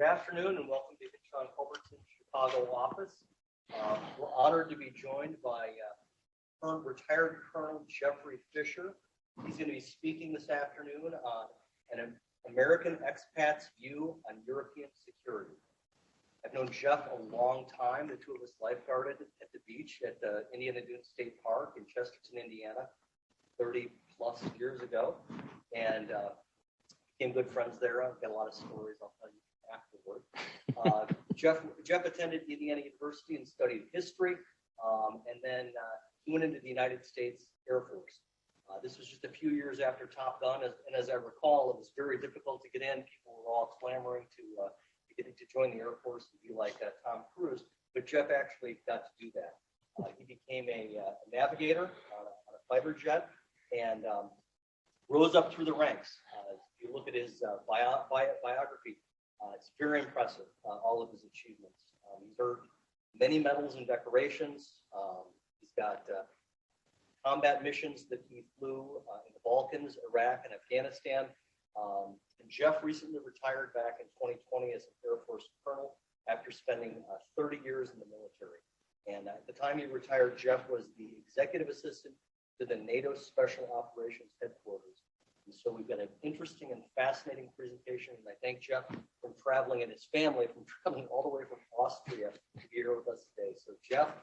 afternoon and welcome to Hinshaw Culbertson Chicago office. We're honored to be joined by retired Colonel Jeffrey Fischer. He's going to be speaking this afternoon on an American expat's view on European security. I've known Jeff a long time. The two of us lifeguarded at the beach at the Indiana Dunes State Park in Chesterton, Indiana, 30 plus years ago, and became good friends there. I've got a lot of stories I'll tell you afterward. Jeff attended Indiana University and studied history, and then he went into the United States Air Force. This was just a few years after Top Gun, and as I recall, it was very difficult to get in. People were all clamoring to join the Air Force and be like Tom Cruise, but Jeff actually got to do that. He became a navigator on a fighter jet and rose up through the ranks. If you look at his biography, it's very impressive, all of his achievements. He's earned many medals and decorations. He's got combat missions that he flew in the Balkans, Iraq, and Afghanistan. And Jeff recently retired back in 2020 as an Air Force colonel after spending 30 years in the military. And at the time he retired, Jeff was the executive assistant to the NATO Special Operations Headquarters. And so we've got an interesting and fascinating presentation. And I thank Jeff from traveling and his family from traveling all the way from Austria to be here with us today. So Jeff,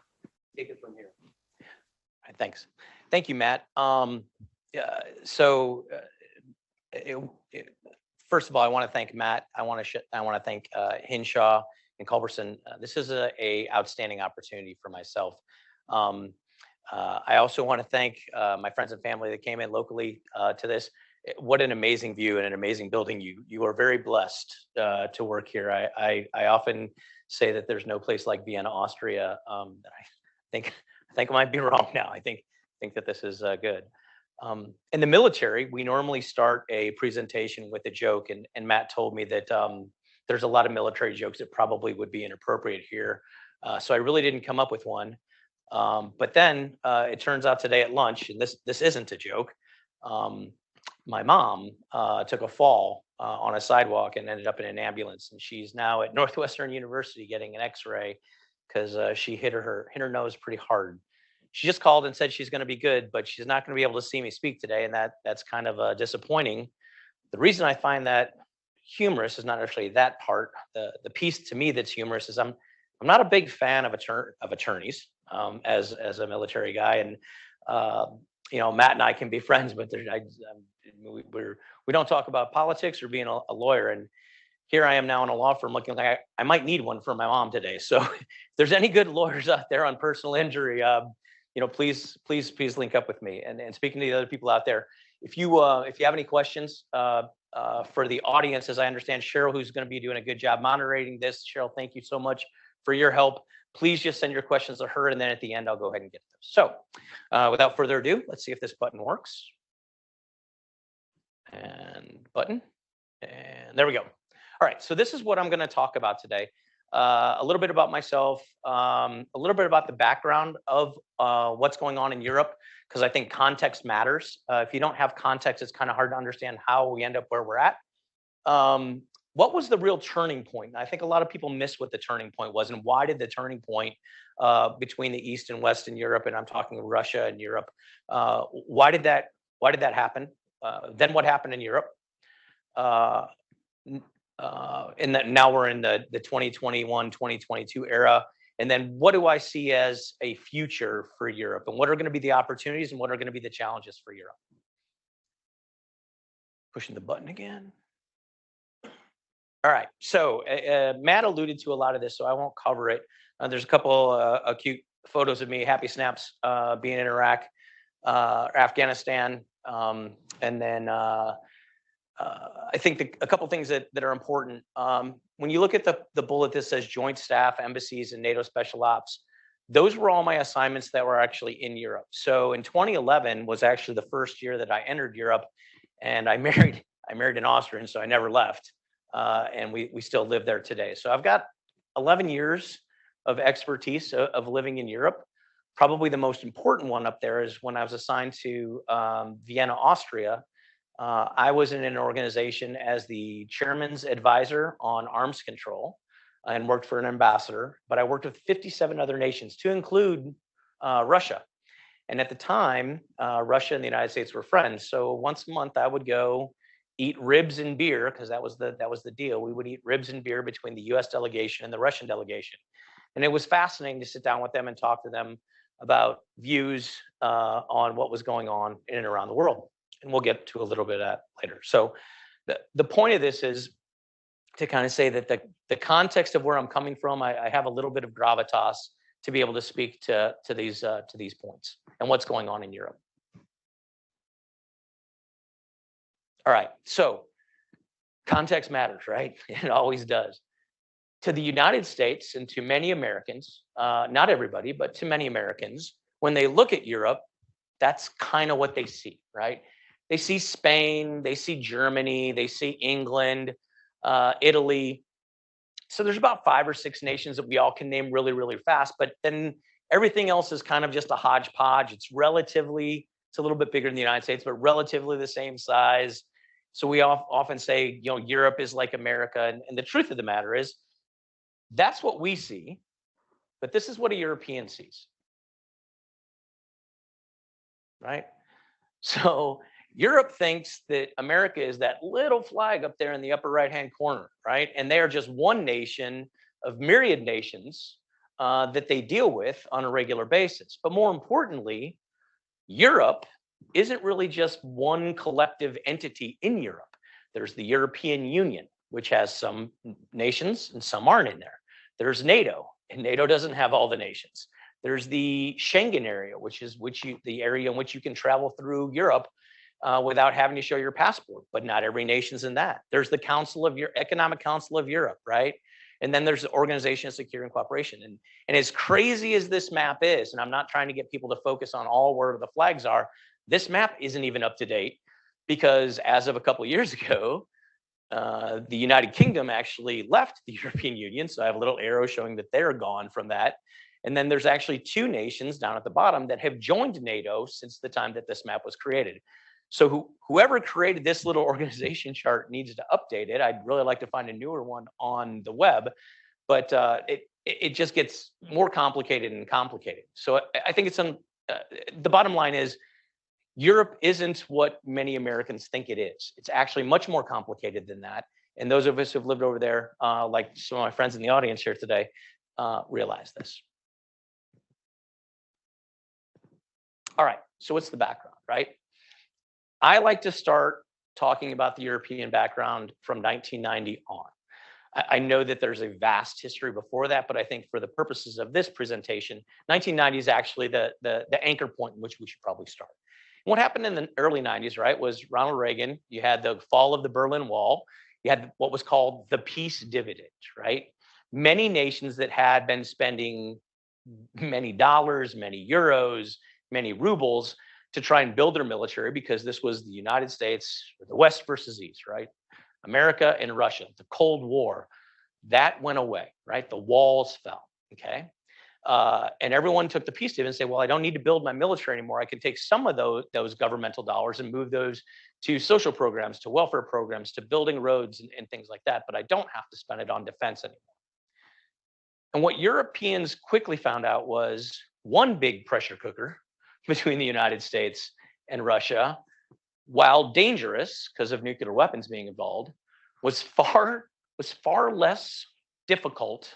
take it from here. Thanks. Thank you, Matt. First of all, I want to thank Matt. I want to thank Hinshaw and Culbertson. This is a outstanding opportunity for myself. I also want to thank my friends and family that came in locally to this. What an amazing view and an amazing building. You are very blessed to work here. I often say that there's no place like Vienna, Austria. I think I might be wrong now. I think that this is good. In the military, we normally start a presentation with a joke, and Matt told me that there's a lot of military jokes that probably would be inappropriate here. So I really didn't come up with one. But then it turns out today at lunch, and this isn't a joke, my mom took a fall on a sidewalk and ended up in an ambulance, and she's now at Northwestern University getting an X-ray because she hit her nose pretty hard. She just called and said she's going to be good, but she's not going to be able to see me speak today, and that's kind of disappointing. The reason I find that humorous is not actually that part. The piece to me that's humorous is I'm not a big fan of attorneys as a military guy, and Matt and I can be friends, but we don't talk about politics or being a lawyer. And here I am now in a law firm looking like I might need one for my mom today. So if there's any good lawyers out there on personal injury, please link up with me. And speaking to the other people out there, if you have any questions for the audience, as I understand Cheryl, who's going to be doing a good job moderating this. Cheryl, thank you so much for your help. Please just send your questions to her, and then at the end, I'll go ahead and get them. So without further ado, let's see if this button works. And button, and there we go. All right, so this is what I'm going to talk about today. A little bit about myself, a little bit about the background of what's going on in Europe, because I think context matters. If you don't have context, it's kind of hard to understand how we end up where we're at. What was the real turning point? I think a lot of people miss what the turning point was, and why did the turning point between the East and West in Europe, and I'm talking Russia and Europe, why did that happen? Then what happened in Europe? And that now we're in the 2021, 2022 era. And then what do I see as a future for Europe? And what are going to be the opportunities and what are going to be the challenges for Europe? Pushing the button again. All right. So Matt alluded to a lot of this, so I won't cover it. There's a couple cute photos of me, happy snaps, being in Iraq, Afghanistan. And then I think a couple things that are important. When you look at the bullet that says Joint Staff, Embassies, and NATO Special Ops, those were all my assignments that were actually in Europe. So in 2011 was actually the first year that I entered Europe, and I married an Austrian, so I never left, and we still live there today. So I've got 11 years of expertise of living in Europe. Probably the most important one up there is when I was assigned to Vienna, Austria. I was in an organization as the chairman's advisor on arms control and worked for an ambassador, but I worked with 57 other nations to include Russia. And at the time, Russia and the United States were friends. So once a month, I would go eat ribs and beer, because that was the deal. We would eat ribs and beer between the U.S. delegation and the Russian delegation, and it was fascinating to sit down with them and talk to them about views on what was going on in and around the world. And we'll get to a little bit of that later. So the point of this is to kind of say that the context of where I'm coming from, I have a little bit of gravitas to be able to speak to these points and what's going on in Europe. All right, so context matters, right? It always does. To the United States and to many Americans, not everybody, but to many Americans, when they look at Europe, that's kind of what they see, right? They see Spain, they see Germany, they see England, Italy. So there's about 5 or 6 nations that we all can name really, really fast, but then everything else is kind of just a hodgepodge. It's a little bit bigger than the United States, but relatively the same size. So we often say, Europe is like America. And the truth of the matter is, that's what we see, but this is what a European sees, right? So Europe thinks that America is that little flag up there in the upper right-hand corner, right? And they are just one nation of myriad nations that they deal with on a regular basis. But more importantly, Europe isn't really just one collective entity in Europe. There's the European Union, which has some nations and some aren't in there. There's NATO, and NATO doesn't have all the nations. There's the Schengen area, the area in which you can travel through Europe without having to show your passport, but not every nation's in that. There's the Economic Council of Europe, right? And then there's the Organization of Security and Cooperation. And as crazy as this map is, and I'm not trying to get people to focus on all where the flags are, this map isn't even up to date, because as of a couple of years ago, the United Kingdom actually left the European Union. So I have a little arrow showing that they're gone from that. And then there's actually 2 nations down at the bottom that have joined NATO since the time that this map was created. So whoever created this little organization chart needs to update it. I'd really like to find a newer one on the web, but it just gets more complicated and complicated. So I think the bottom line is, Europe isn't what many Americans think it is. It's actually much more complicated than that. And those of us who've lived over there, like some of my friends in the audience here today, realize this. All right, so what's the background, right? I like to start talking about the European background from 1990 on. I know that there's a vast history before that, but I think for the purposes of this presentation, 1990 is actually the anchor point in which we should probably start. What happened in the early 90s, right, was Ronald Reagan. You had the fall of the Berlin Wall. You had what was called the peace dividend, right? Many nations that had been spending many dollars, many euros, many rubles to try and build their military, because this was the United States, the West versus East, right? America and Russia, the Cold War, that went away, right? The walls fell, okay? And everyone took the peace dividend and said, well, I don't need to build my military anymore. I can take some of those governmental dollars and move those to social programs, to welfare programs, to building roads and things like that. But I don't have to spend it on defense anymore. And what Europeans quickly found out was one big pressure cooker between the United States and Russia, while dangerous because of nuclear weapons being involved, was far less difficult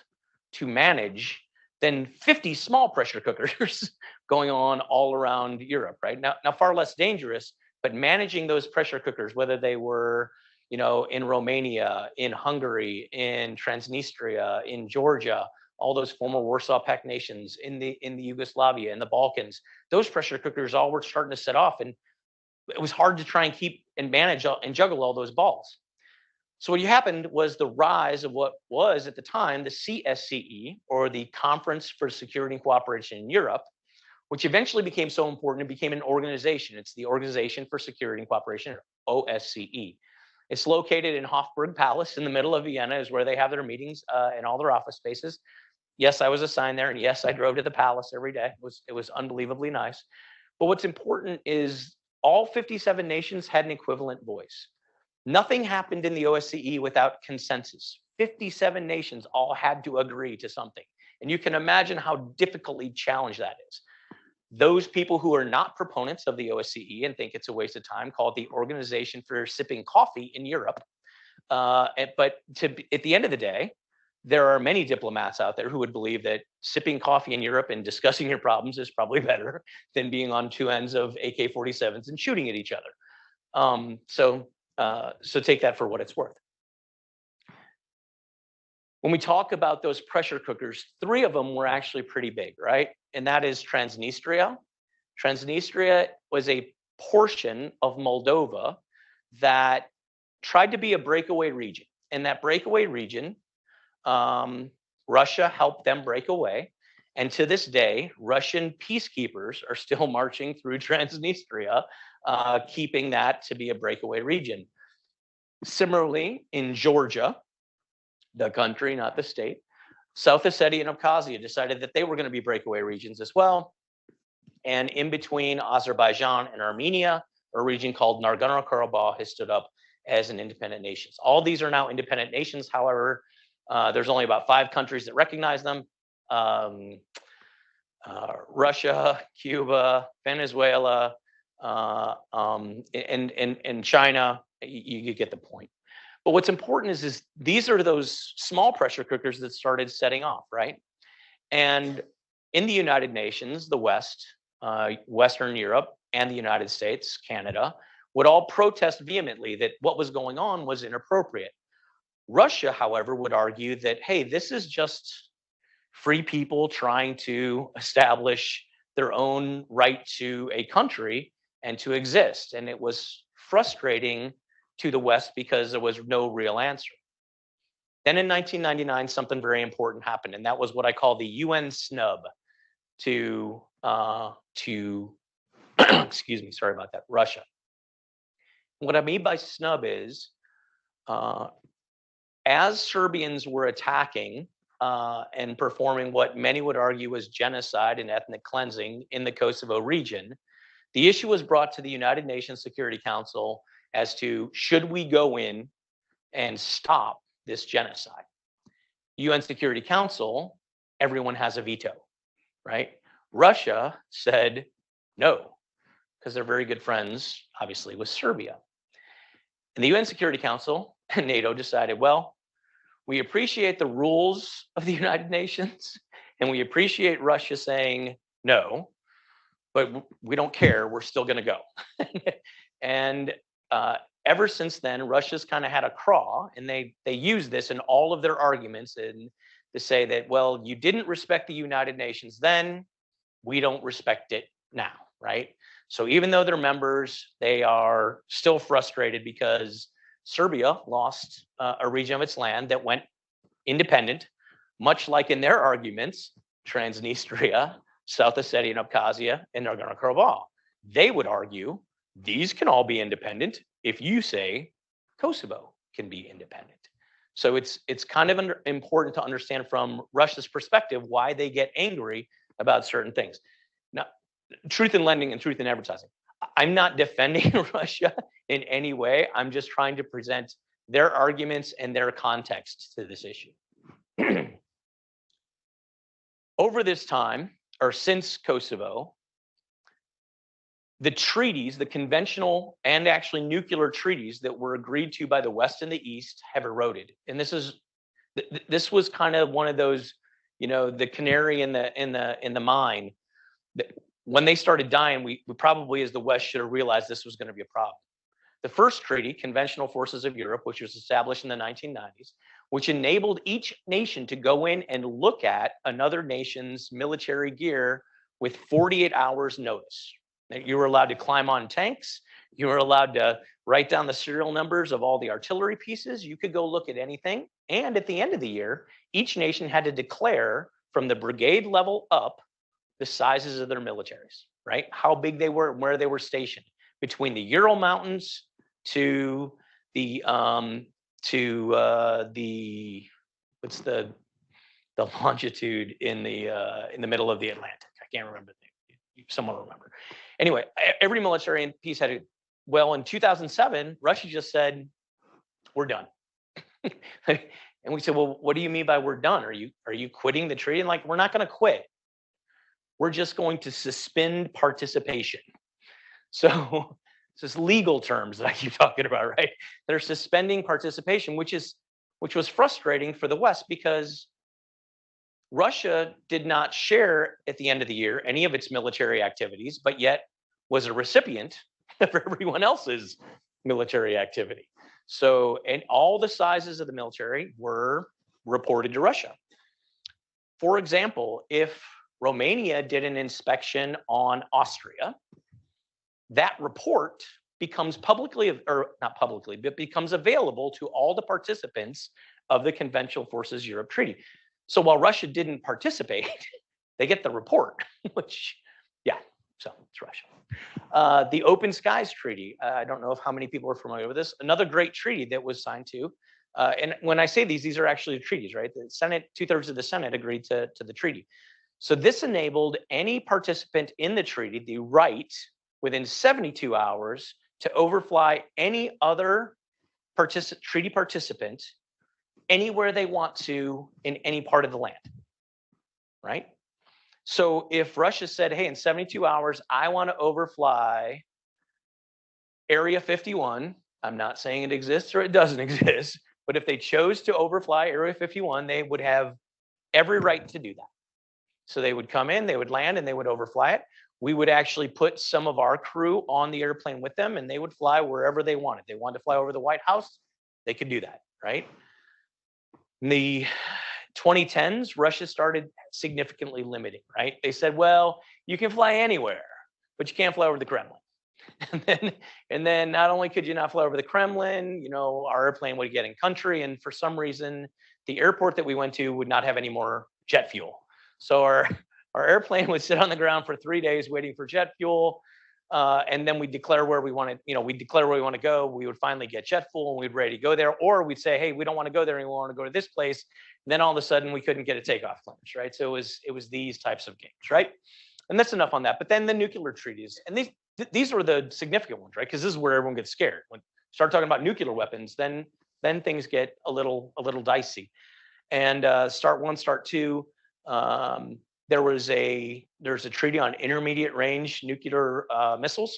to manage than 50 small pressure cookers going on all around Europe, right? Now far less dangerous, but managing those pressure cookers, whether they were, in Romania, in Hungary, in Transnistria, in Georgia, all those former Warsaw Pact nations, in the Yugoslavia, in the Balkans, those pressure cookers all were starting to set off, and it was hard to try and keep and manage and juggle all those balls. So what happened was the rise of what was at the time the CSCE, or the Conference for Security and Cooperation in Europe, which eventually became so important it became an organization. It's the Organization for Security and Cooperation, OSCE. It's located in Hofburg Palace in the middle of Vienna, is where they have their meetings and all their office spaces. Yes, I was assigned there, and yes, I drove to the palace every day. It was unbelievably nice. But what's important is all 57 nations had an equivalent voice. Nothing happened in the OSCE without consensus. 57 nations all had to agree to something. And you can imagine how difficultly challenged that is. Those people who are not proponents of the OSCE and think it's a waste of time call it the Organization for Sipping Coffee in Europe. But at the end of the day, there are many diplomats out there who would believe that sipping coffee in Europe and discussing your problems is probably better than being on two ends of AK-47s and shooting at each other. So take that for what it's worth. When we talk about those pressure cookers, 3 of them were actually pretty big, right? And that is Transnistria. Transnistria was a portion of Moldova that tried to be a breakaway region. In that breakaway region, Russia helped them break away. And to this day, Russian peacekeepers are still marching through Transnistria, keeping that to be a breakaway region. Similarly, in Georgia, the country, not the state, South Ossetia and Abkhazia decided that they were going to be breakaway regions as well. And in between Azerbaijan and Armenia, a region called Nagorno-Karabakh has stood up as an independent nation. All these are now independent nations. However, there's only about 5 countries that recognize them. Russia, Cuba, Venezuela, and China. You get the point. But what's important is these are those small pressure cookers that started setting off, right? And in the United Nations, the West, Western Europe, and the United States, Canada, would all protest vehemently that what was going on was inappropriate. Russia, however, would argue that, hey, this is just free people trying to establish their own right to a country and to exist. And it was frustrating to the West because there was no real answer. Then in 1999, something very important happened, and that was what I call the UN snub to excuse me, sorry about that, Russia. What I mean by snub is, as Serbians were attacking and performing what many would argue was genocide and ethnic cleansing in the Kosovo region, the issue was brought to the United Nations Security Council as to should we go in and stop this genocide. UN Security Council, everyone has a veto, right? Russia said no, because they're very good friends, obviously, with Serbia. And the UN Security Council and NATO decided, well, we appreciate the rules of the United Nations, and we appreciate Russia saying no, but we don't care, we're still gonna go. And ever since then, Russia's kind of had a craw, and they use this in all of their arguments and to say that, well, you didn't respect the United Nations then, we don't respect it now, right? So even though they're members, they are still frustrated because Serbia lost a region of its land that went independent, much like in their arguments, Transnistria, South Ossetia and Abkhazia, and Nagorno-Karabakh. They would argue these can all be independent if you say Kosovo can be independent. So it's kind of important to understand from Russia's perspective why they get angry about certain things. Now, truth in lending and truth in advertising. I'm not defending Russia in any way. I'm just trying to present their arguments and their context to this issue. Over this time, or since Kosovo, the treaties, the conventional and actually nuclear treaties that were agreed to by the West and the East have eroded. And this was kind of one of those, you know, the canary in the mine. When they started dying, we probably, as the West, should have realized this was going to be a problem. The first treaty, Conventional Forces of Europe, which was established in the 1990s, which enabled each nation to go in and look at another nation's military gear with 48 hours notice. You were allowed to climb on tanks. You were allowed to write down the serial numbers of all the artillery pieces. You could go look at anything. And at the end of the year, each nation had to declare from the brigade level up the sizes of their militaries, right? How big they were and where they were stationed, between the Ural Mountains to the what's the longitude in the middle of the Atlantic? I can't remember the name. someone will remember. Anyway, every military in peace had it. Well, in 2007, Russia just said, we're done. And we said, well, what do you mean by we're done? Are you quitting the treaty? And like, we're not going to quit. We're just going to suspend participation. So it's just legal terms that I keep talking about, right? They're suspending participation, which was frustrating for the West because Russia did not share at the end of the year any of its military activities, but yet was a recipient of everyone else's military activity. So, and all the sizes of the military were reported to Russia. For example, if Romania did an inspection on Austria, that report becomes publicly, or not publicly, but becomes available to all the participants of the Conventional Forces Europe Treaty. So while Russia didn't participate, they get the report, which, yeah, so it's Russia. The Open Skies Treaty, I don't know how many people are familiar with this. Another great treaty that was signed to, and when I say these are actually treaties, right? The Senate, 2/3 of the Senate agreed to the treaty. So this enabled any participant in the treaty the right within 72 hours to overfly any other treaty participant anywhere they want to in any part of the land, right? So if Russia said, hey, in 72 hours, I want to overfly Area 51, I'm not saying it exists or it doesn't exist, but if they chose to overfly Area 51, they would have every right to do that. So they would come in, they would land, and they would overfly it. We would actually put some of our crew on the airplane with them, and they would fly wherever they wanted. They wanted to fly over the White House, they could do that, right? In the 2010s, Russia started significantly limiting, right? They said, well, you can fly anywhere, but you can't fly over the Kremlin. And then not only could you not fly over the Kremlin, you know, our airplane would get in country, and for some reason, the airport that we went to would not have any more jet fuel. So our airplane would sit on the ground for 3 days waiting for jet fuel. And then we'd declare where we wanted, you know, we'd declare where we want to go. We would finally get jet fuel and we'd ready to go there. Or we'd say, hey, we don't want to go there anymore. We want to go to this place. And then all of a sudden we couldn't get a takeoff clearance, right? So it was these types of games, right? And that's enough on that. But then the nuclear treaties, and these were the significant ones, right? Because this is where everyone gets scared. When you start talking about nuclear weapons, then things get a little dicey. And START 1, START 2, there's a treaty on intermediate range nuclear missiles,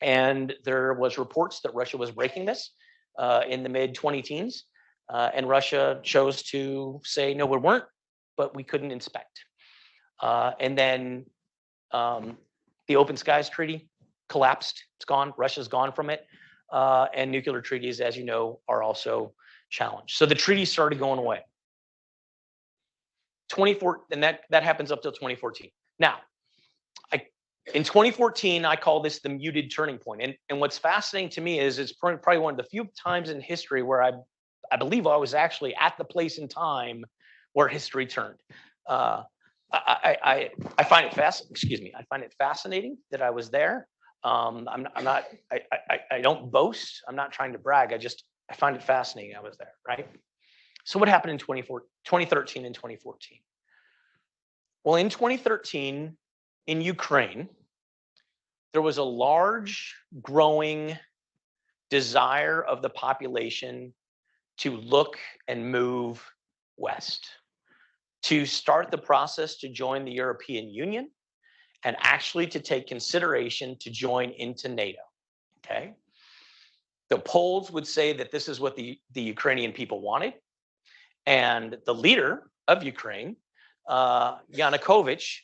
and there was reports that Russia was breaking this in the mid 2010s, and Russia chose to say no, we weren't, but we couldn't inspect. And then the Open Skies Treaty collapsed; it's gone. Russia's gone from it, and nuclear treaties, as you know, are also challenged. So the treaties started going away. 2014, and that happens up till 2014. Now, in 2014, I call this the muted turning point. And what's fascinating to me is it's probably one of the few times in history where I believe I was actually at the place in time where history turned. I find it fascinating that I was there. I don't boast. I'm not trying to brag. I find it fascinating I was there, right? So what happened in 2013 and 2014? Well, in 2013, in Ukraine, there was a large, growing desire of the population to look and move west, to start the process to join the European Union, and actually to take consideration to join into NATO, okay? The polls would say that this is what the Ukrainian people wanted. And the leader of Ukraine, Yanukovych,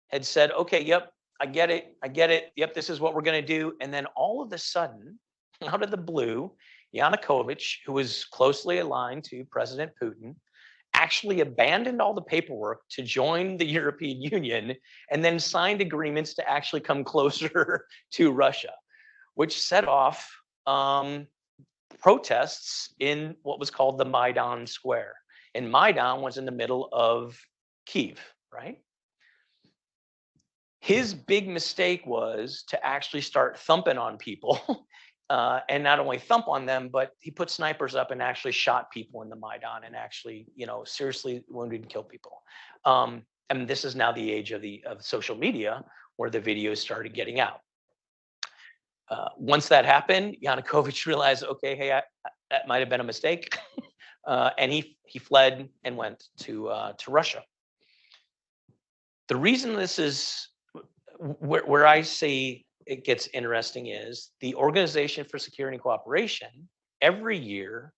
had said, okay, yep, I get it. Yep, this is what we're going to do. And then all of a sudden, out of the blue, Yanukovych, who was closely aligned to President Putin, actually abandoned all the paperwork to join the European Union and then signed agreements to actually come closer to Russia, which set off protests in what was called the Maidan Square. And Maidan was in the middle of Kyiv, right? His big mistake was to actually start thumping on people, and not only thump on them, but he put snipers up and actually shot people in the Maidan and actually, seriously wounded and killed people. And this is now the age of social media, where the videos started getting out. Once that happened, Yanukovych realized, okay, hey, that might have been a mistake, and he fled and went to Russia. The reason this is where I see it gets interesting is the Organization for Security and Cooperation every year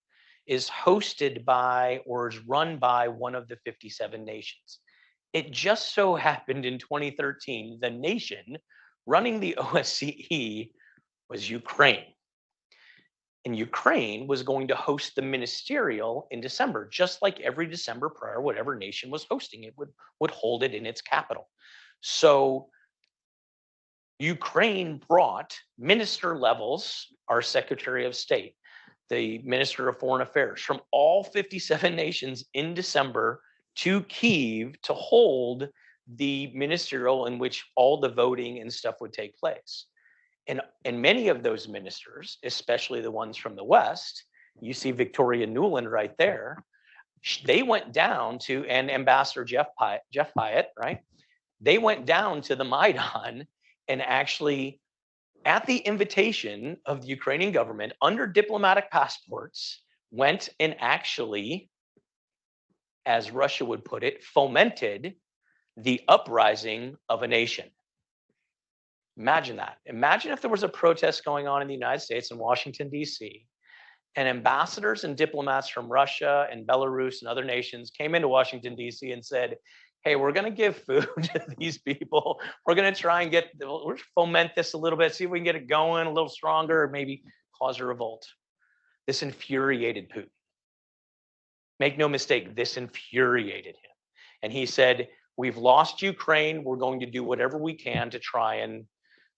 is hosted by or is run by one of the 57 nations. It just so happened in 2013, the nation running the OSCE was Ukraine. And Ukraine was going to host the ministerial in December, just like every December prior, whatever nation was hosting it would hold it in its capital. So Ukraine brought minister levels, our Secretary of State, the Minister of Foreign Affairs, from all 57 nations in December to Kyiv to hold the ministerial in which all the voting and stuff would take place. And many of those ministers, especially the ones from the West, you see Victoria Nuland right there, they went down to, and Ambassador Jeff Pyatt, right? They went down to the Maidan and actually, at the invitation of the Ukrainian government, under diplomatic passports, went and actually, as Russia would put it, fomented the uprising of a nation. Imagine that. Imagine if there was a protest going on in the United States in Washington, D.C., and ambassadors and diplomats from Russia and Belarus and other nations came into Washington, D.C. and said, hey, we're going to give food to these people. We're going to try and we'll foment this a little bit, see if we can get it going a little stronger, or maybe cause a revolt. This infuriated Putin. Make no mistake, this infuriated him. And he said, we've lost Ukraine. We're going to do whatever we can to try and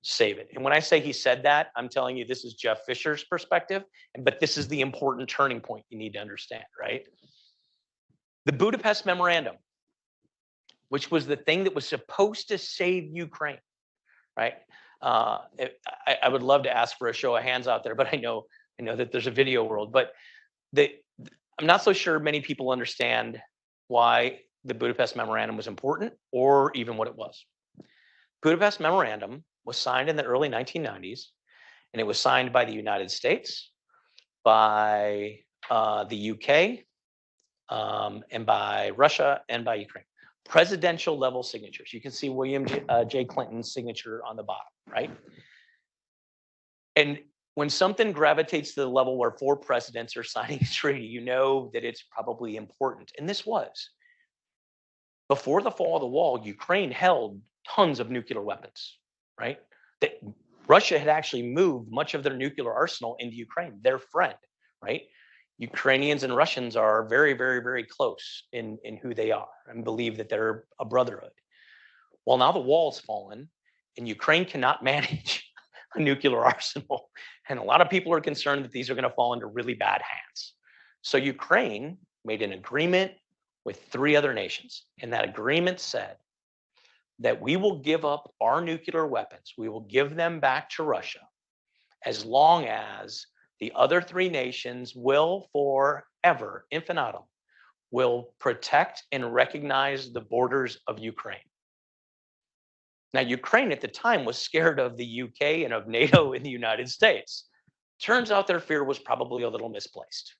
save it. And when I say he said that, I'm telling you, this is Jeff Fischer's perspective, but this is the important turning point you need to understand, right? The Budapest Memorandum, which was the thing that was supposed to save Ukraine, right? I would love to ask for a show of hands out there, but I know that there's a video world, but I'm not so sure many people understand why the Budapest Memorandum was important or even what it was. Budapest Memorandum was signed in the early 1990s, and it was signed by the United States, by the UK, and by Russia and by Ukraine. Presidential level signatures. You can see William J. Clinton's signature on the bottom, right? And when something gravitates to the level where 4 presidents are signing a treaty, you know that it's probably important. And this was. Before the fall of the wall, Ukraine held tons of nuclear weapons, right? That Russia had actually moved much of their nuclear arsenal into Ukraine, their friend, right? Ukrainians and Russians are very, very, very close in who they are and believe that they're a brotherhood. Well, now the wall's fallen and Ukraine cannot manage a nuclear arsenal. And a lot of people are concerned that these are going to fall into really bad hands. So Ukraine made an agreement with 3 other nations. And that agreement said that we will give up our nuclear weapons. We will give them back to Russia as long as the other 3 nations will forever, infinitum, will protect and recognize the borders of Ukraine. Now, Ukraine at the time was scared of the UK and of NATO in the United States. Turns out their fear was probably a little misplaced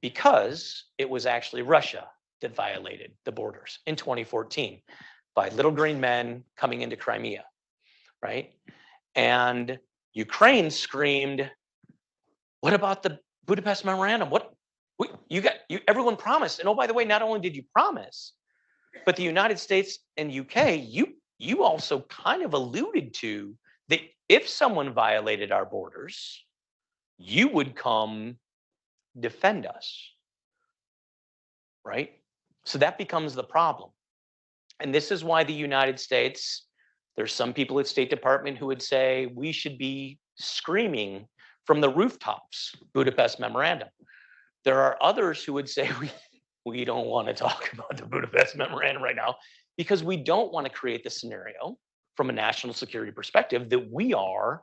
because it was actually Russia that violated the borders in 2014 by little green men coming into Crimea, right? And Ukraine screamed, what about the Budapest Memorandum? Everyone promised. And oh, by the way, not only did you promise, but the United States and UK, you also kind of alluded to that if someone violated our borders, you would come defend us, right? So that becomes the problem. And this is why the United States, there's some people at State Department who would say we should be screaming from the rooftops, Budapest Memorandum. There are others who would say we don't want to talk about the Budapest Memorandum right now because we don't want to create the scenario from a national security perspective that we are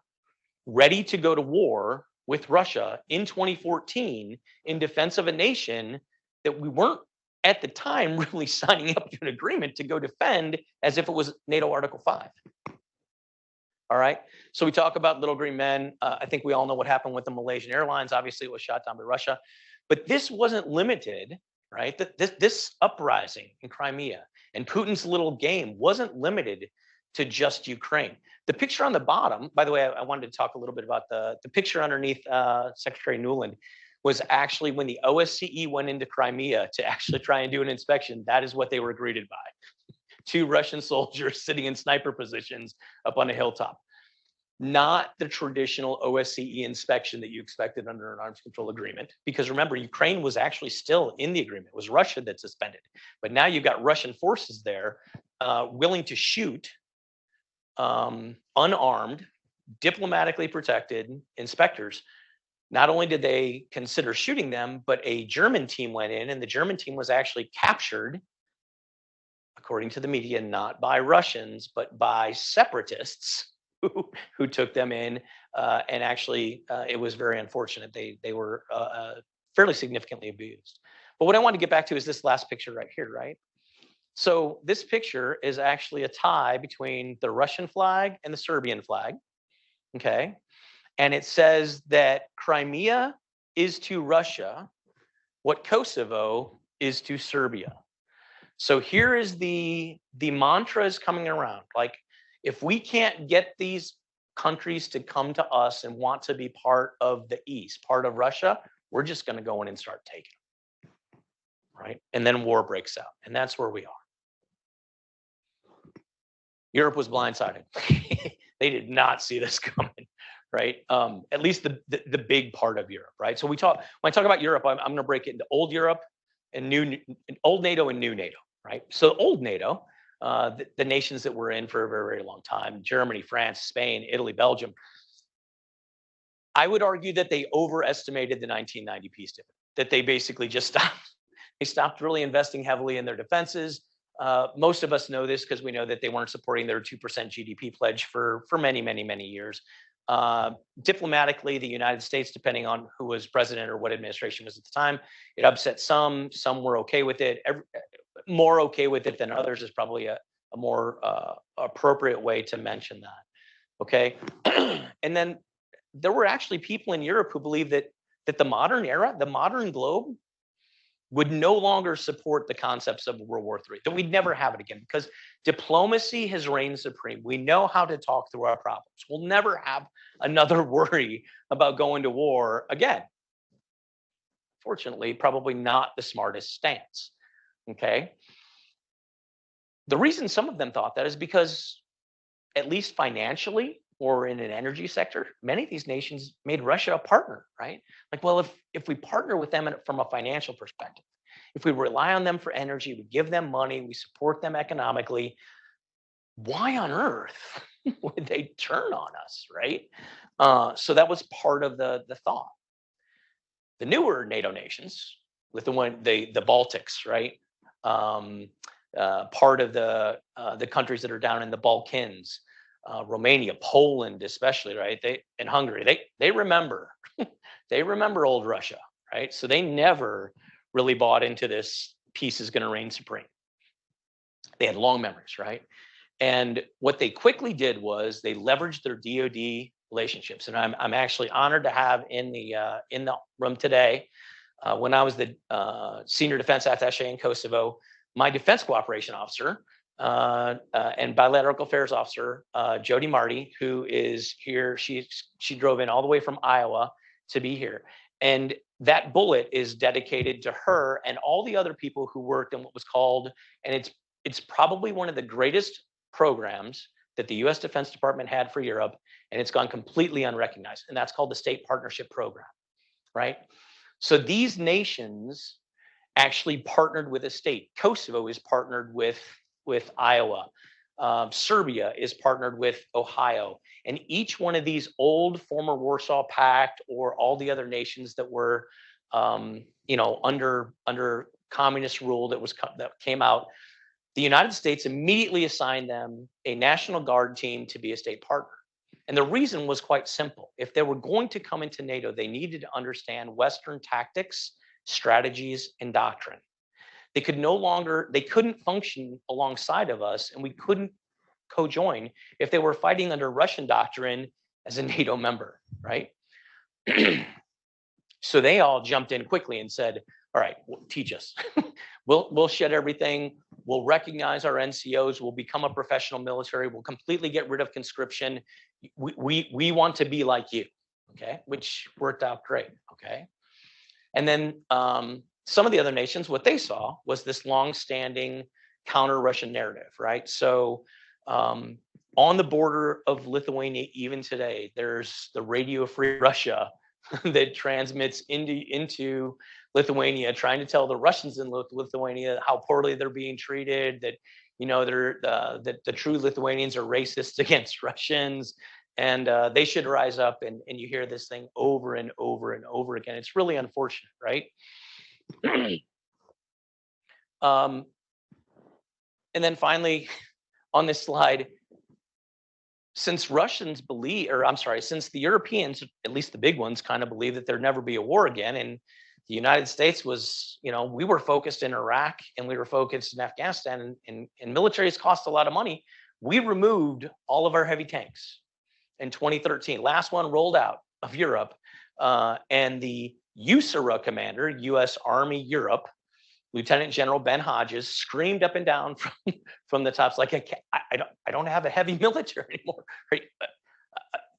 ready to go to war with Russia in 2014 in defense of a nation that we weren't at the time really signing up to an agreement to go defend as if it was NATO Article 5. All right. So we talk about little green men. I think we all know what happened with the Malaysian Airlines. Obviously, it was shot down by Russia. But this wasn't limited, right? This uprising in Crimea and Putin's little game wasn't limited to just Ukraine. The picture on the bottom, by the way, I wanted to talk a little bit about the picture underneath Secretary Nuland was actually when the OSCE went into Crimea to actually try and do an inspection. That is what they were greeted by. 2 Russian soldiers sitting in sniper positions up on a hilltop. Not the traditional OSCE inspection that you expected under an arms control agreement. Because remember, Ukraine was actually still in the agreement. It was Russia that suspended. But now you've got Russian forces there willing to shoot unarmed, diplomatically protected inspectors. Not only did they consider shooting them, but a German team went in, and the German team was actually captured, according to the media, not by Russians, but by separatists who took them in. And actually, it was very unfortunate. They were fairly significantly abused. But what I want to get back to is this last picture right here, right? So this picture is actually a tie between the Russian flag and the Serbian flag, okay? And it says that Crimea is to Russia what Kosovo is to Serbia. So here is the mantra is coming around. Like, if we can't get these countries to come to us and want to be part of the East, part of Russia, we're just going to go in and start taking them, right? And then war breaks out, and that's where we are. Europe was blindsided. They did not see this coming, right? At least the big part of Europe, right? So when I talk about Europe, I'm going to break it into old Europe and old NATO and new NATO, right? So old NATO, the nations that were in for a very, very long time, Germany, France, Spain, Italy, Belgium, I would argue that they overestimated the 1990 peace dividend, that they basically just stopped. They stopped really investing heavily in their defenses. Most of us know this because we know that they weren't supporting their 2% GDP pledge for many, many, many years. Diplomatically, the United States, depending on who was president or what administration was at the time, it upset some. Some were okay with it. More okay with it than others is probably a more appropriate way to mention that. Okay, and then there were actually people in Europe who believed that the modern era, the modern globe, would no longer support the concepts of World War III, that we'd never have it again because diplomacy has reigned supreme. We know how to talk through our problems. We'll never have another worry about going to war again. Fortunately, probably not the smartest stance, okay? The reason some of them thought that is because, at least financially or in an energy sector, many of these nations made Russia a partner, right? Like, well, if we partner with them from a financial perspective, if we rely on them for energy, we give them money, we support them economically, why on earth would they turn on us, right? So that was part of the thought. The newer NATO nations, with the Baltics, right? Part of the countries that are down in the Balkans, Romania, Poland, especially, right? And Hungary, they remember, they remember old Russia, right? So they never really bought into this peace is going to reign supreme. They had long memories, right? And what they quickly did was they leveraged their DoD relationships, and I'm actually honored to have in the room today. When I was the senior defense attaché in Kosovo, my defense cooperation officer and bilateral affairs officer, Jody Marty, who is here. She drove in all the way from Iowa to be here. And that bullet is dedicated to her and all the other people who worked in what was called, and it's probably one of the greatest programs that the U.S. Defense Department had for Europe, and it's gone completely unrecognized. And that's called the State Partnership Program, right? So these nations actually partnered with a state. Kosovo is partnered with Iowa. Serbia is partnered with Ohio. And each one of these old former Warsaw Pact or all the other nations that were, under communist rule that came out, the United States immediately assigned them a National Guard team to be a state partner. And the reason was quite simple. If they were going to come into NATO, they needed to understand Western tactics, strategies, and doctrine. They couldn't function alongside of us, and we couldn't co-join if they were fighting under Russian doctrine as a NATO member, right? So they all jumped in quickly and said, all right, teach us. We'll shed everything. We'll recognize our NCOs. We'll become a professional military. We'll completely get rid of conscription. We want to be like you, okay? Which worked out great, okay? And then some of the other nations, what they saw was this long-standing counter-Russian narrative, right? So on the border of Lithuania, even today, there's the Radio Free Russia that transmits into Lithuania, trying to tell the Russians in Lithuania how poorly they're being treated, that that the true Lithuanians are racist against Russians, and they should rise up. And you hear this thing over and over and over again. It's really unfortunate, right? And then finally, on this slide, since since the Europeans, at least the big ones, kind of believe that there'd never be a war again, and the United States was, we were focused in Iraq and we were focused in Afghanistan, and militaries cost a lot of money. We removed all of our heavy tanks in 2013. Last one rolled out of Europe, and the USARA commander, U.S. Army Europe, Lieutenant General Ben Hodges, screamed up and down from the tops, like, I don't have a heavy military anymore. Right?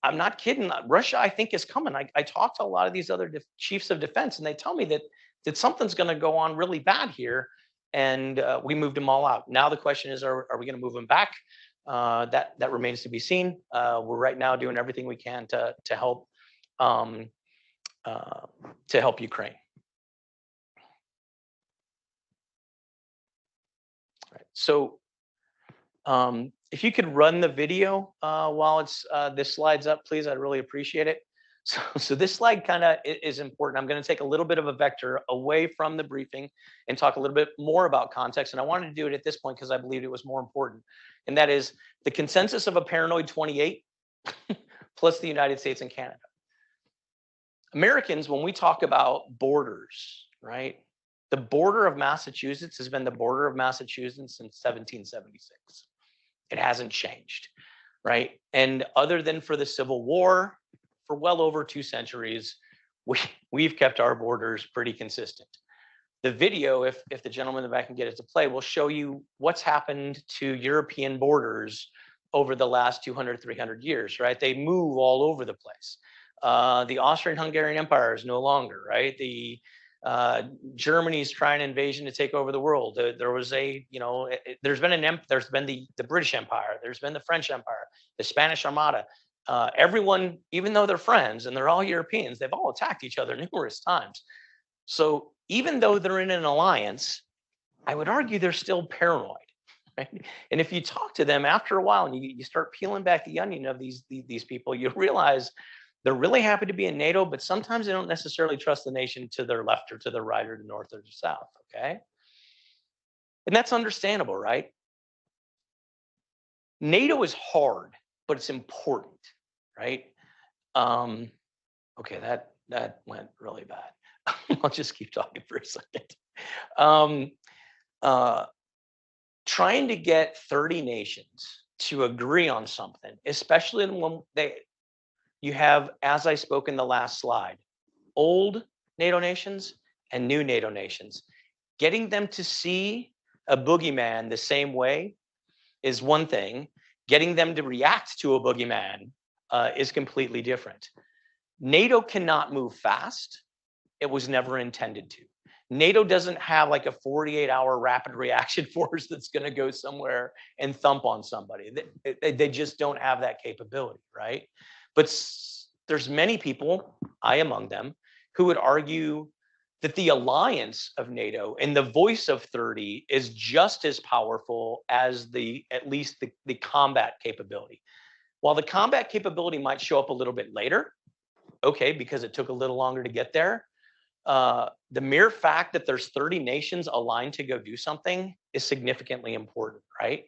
I'm not kidding. Russia, I think, is coming. I talked to a lot of these other chiefs of defense, and they tell me that something's going to go on really bad here. And we moved them all out. Now the question is, are we going to move them back? That remains to be seen. We're right now doing everything we can to help Ukraine. Right. So if you could run the video while this slide's up, please, I'd really appreciate it. So this slide kind of is important. I'm going to take a little bit of a vector away from the briefing and talk a little bit more about context. And I wanted to do it at this point because I believed it was more important. And that is the consensus of a paranoid 28 plus the United States and Canada. Americans, when we talk about borders, right? The border of Massachusetts has been the border of Massachusetts since 1776. It hasn't changed, right? And other than for the Civil War, for well over 2 centuries, we've kept our borders pretty consistent. The video, if the gentleman in the back can get it to play, will show you what's happened to European borders over the last 200, 300 years, right? They move all over the place. The Austrian-Hungarian Empire is no longer, right? The Germany's trying an invasion to take over the world. There was there's been the British Empire, there's been the French Empire, the Spanish Armada. Everyone, even though they're friends and they're all Europeans, they've all attacked each other numerous times. So even though they're in an alliance, I would argue they're still paranoid, right? And if you talk to them after a while and you start peeling back the onion of these people, you realize they're really happy to be in NATO, but sometimes they don't necessarily trust the nation to their left or to their right or to north or to south, okay? And that's understandable, right? NATO is hard, but it's important, right? Okay, that went really bad. I'll just keep talking for a second. Trying to get 30 nations to agree on something, especially when you have, as I spoke in the last slide, old NATO nations and new NATO nations. Getting them to see a boogeyman the same way is one thing. Getting them to react to a boogeyman is completely different. NATO cannot move fast. It was never intended to. NATO doesn't have like a 48-hour rapid reaction force that's going to go somewhere and thump on somebody. They just don't have that capability, right? But there's many people, I among them, who would argue that the alliance of NATO and the voice of 30 is just as powerful as at least the combat capability. While the combat capability might show up a little bit later, okay, because it took a little longer to get there, the mere fact that there's 30 nations aligned to go do something is significantly important, right?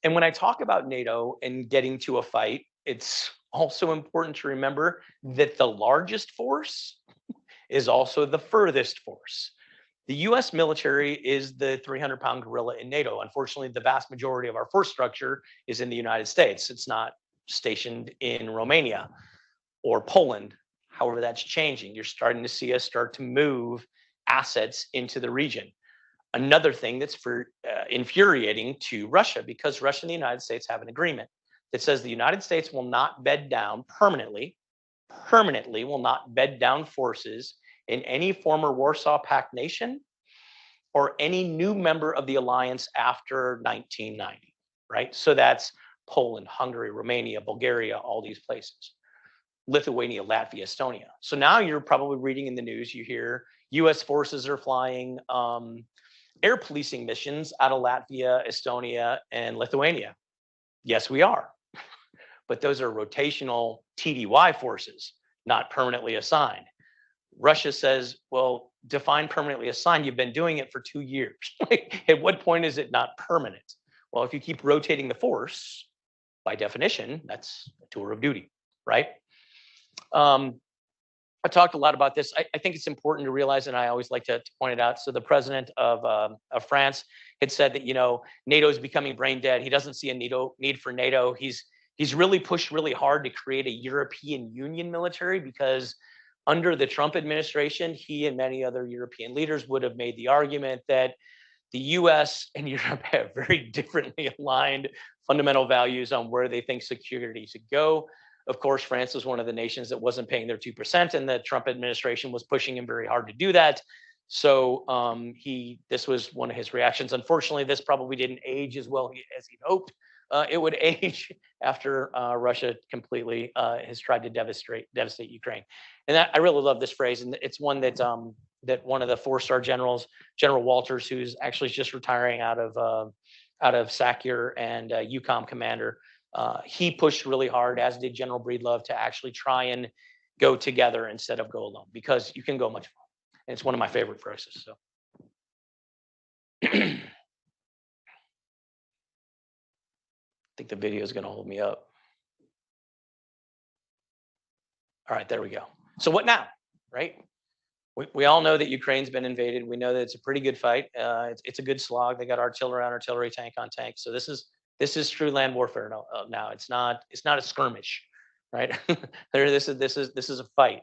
And when I talk about NATO and getting to a fight, it's also important to remember that the largest force is also the furthest force. The US military is the 300-pound gorilla in NATO. Unfortunately, the vast majority of our force structure is in the United States. It's not stationed in Romania or Poland. However, that's changing. You're starting to see us start to move assets into the region. Another thing that's infuriating to Russia, because Russia and the United States have an agreement that says the United States will not bed down permanently will not bed down forces in any former Warsaw Pact nation or any new member of the alliance after 1990, right? So that's Poland, Hungary, Romania, Bulgaria, all these places. Lithuania, Latvia, Estonia. So now you're probably reading in the news, you hear US forces are flying air policing missions out of Latvia, Estonia, and Lithuania. Yes, we are. But those are rotational TDY forces, not permanently assigned. Russia says, well, define permanently assigned. You've been doing it for 2 years. At what point is it not permanent? Well, if you keep rotating the force, by definition, that's a tour of duty, right? I talked a lot about this. I think it's important to realize, and I always like to point it out. So the president of France had said that, you know, NATO is becoming brain dead. He doesn't see a need for NATO. He's really pushed really hard to create a European Union military, because under the Trump administration, he and many other European leaders would have made the argument that the US and Europe have very differently aligned fundamental values on where they think security should go. Of course, France was one of the nations that wasn't paying their 2%, and the Trump administration was pushing him very hard to do that. So this was one of his reactions. Unfortunately, this probably didn't age as well as he'd hoped it would age after Russia completely has tried to devastate Ukraine. And I really love this phrase, and it's one that that one of the 4-star generals, General Walters, who's actually just retiring out of SACEUR and EUCOM commander. He pushed really hard, as did General Breedlove, to actually try and go together instead of go alone, because you can go much farther. And it's one of my favorite phrases. So, I think the video is going to hold me up. All right, there we go. So what now, right? We all know that Ukraine's been invaded. We know that it's a pretty good fight. It's a good slog. They got artillery on artillery, tank on tank. So this is true land warfare now. It's not a skirmish, right? This is a fight.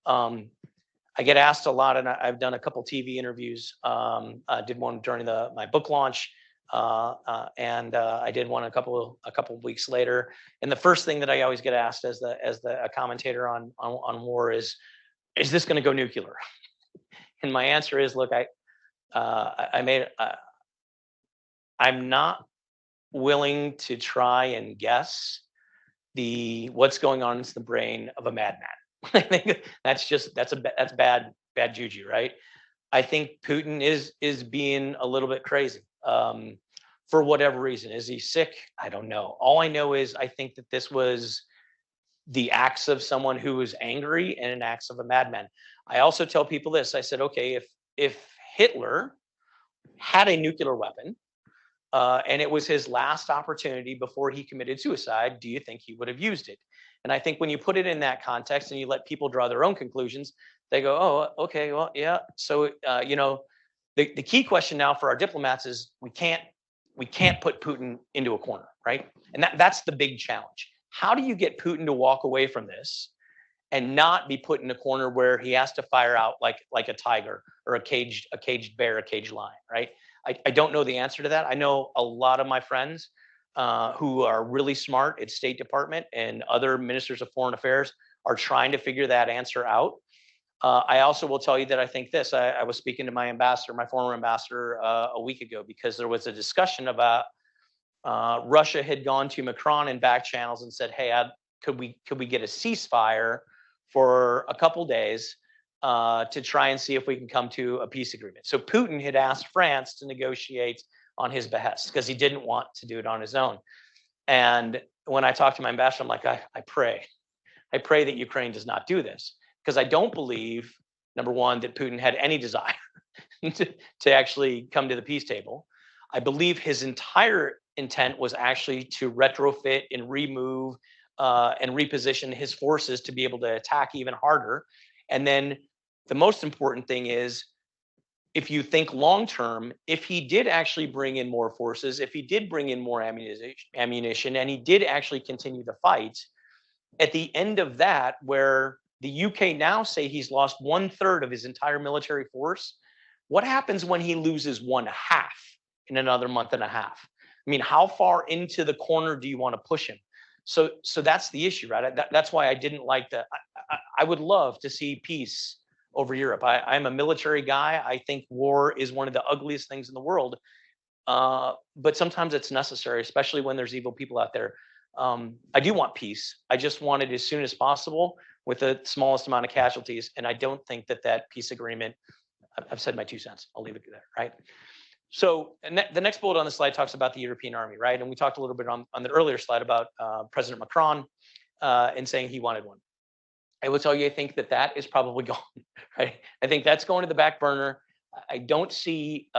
I get asked a lot, and I've done a couple TV interviews. I did one during my book launch, and I did one a couple of weeks later. And the first thing that I always get asked as a commentator on war is this going to go nuclear? And my answer is, look, I'm not willing to try and guess what's going on in the brain of a madman. I think that's bad juju, right? I think Putin is being a little bit crazy for whatever reason. Is he sick? I don't know. All I know is I think that this was the acts of someone who was angry and an acts of a madman. I also tell people this. I said, okay, if Hitler had a nuclear weapon and it was his last opportunity before he committed suicide, do you think he would have used it? And I think when you put it in that context and you let people draw their own conclusions, they go, oh, okay, well, yeah. So, the key question now for our diplomats is we can't put Putin into a corner, right? And that's the big challenge. How do you get Putin to walk away from this and not be put in a corner where he has to fire out like a tiger or a caged bear, a caged lion, right? I don't know the answer to that. I know a lot of my friends who are really smart at State Department and other ministers of foreign affairs are trying to figure that answer out. I also will tell you that I think this. I was speaking to my former ambassador, a week ago, because there was a discussion about Russia had gone to Macron in back channels and said, "Hey, could we get a ceasefire for a couple days to try and see if we can come to a peace agreement?" So Putin had asked France to negotiate on his behest because he didn't want to do it on his own. And when I talked to my ambassador, I'm like, I pray that Ukraine does not do this, because I don't believe, number one, that Putin had any desire to actually come to the peace table. I believe his entire intent was actually to retrofit and remove and reposition his forces to be able to attack even harder. And then the most important thing is if you think long term, if he did actually bring in more forces, if he did bring in more ammunition, and he did actually continue the fight, at the end of that, where the UK now say he's lost 1/3 of his entire military force, what happens when he loses 1/2 in another month and a half? I mean, how far into the corner do you want to push him? So that's the issue, right? That's why I didn't like that. I would love to see peace over Europe. I'm a military guy. I think war is one of the ugliest things in the world. But sometimes it's necessary, especially when there's evil people out there. I do want peace. I just want it as soon as possible with the smallest amount of casualties. And I don't think that peace agreement, I've said my 2 cents. I'll leave it there, right? So the next bullet on the slide talks about the European army, right? And we talked a little bit on the earlier slide about President Macron and saying he wanted one. I will tell you, I think that is probably gone, right? I think that's going to the back burner. I don't see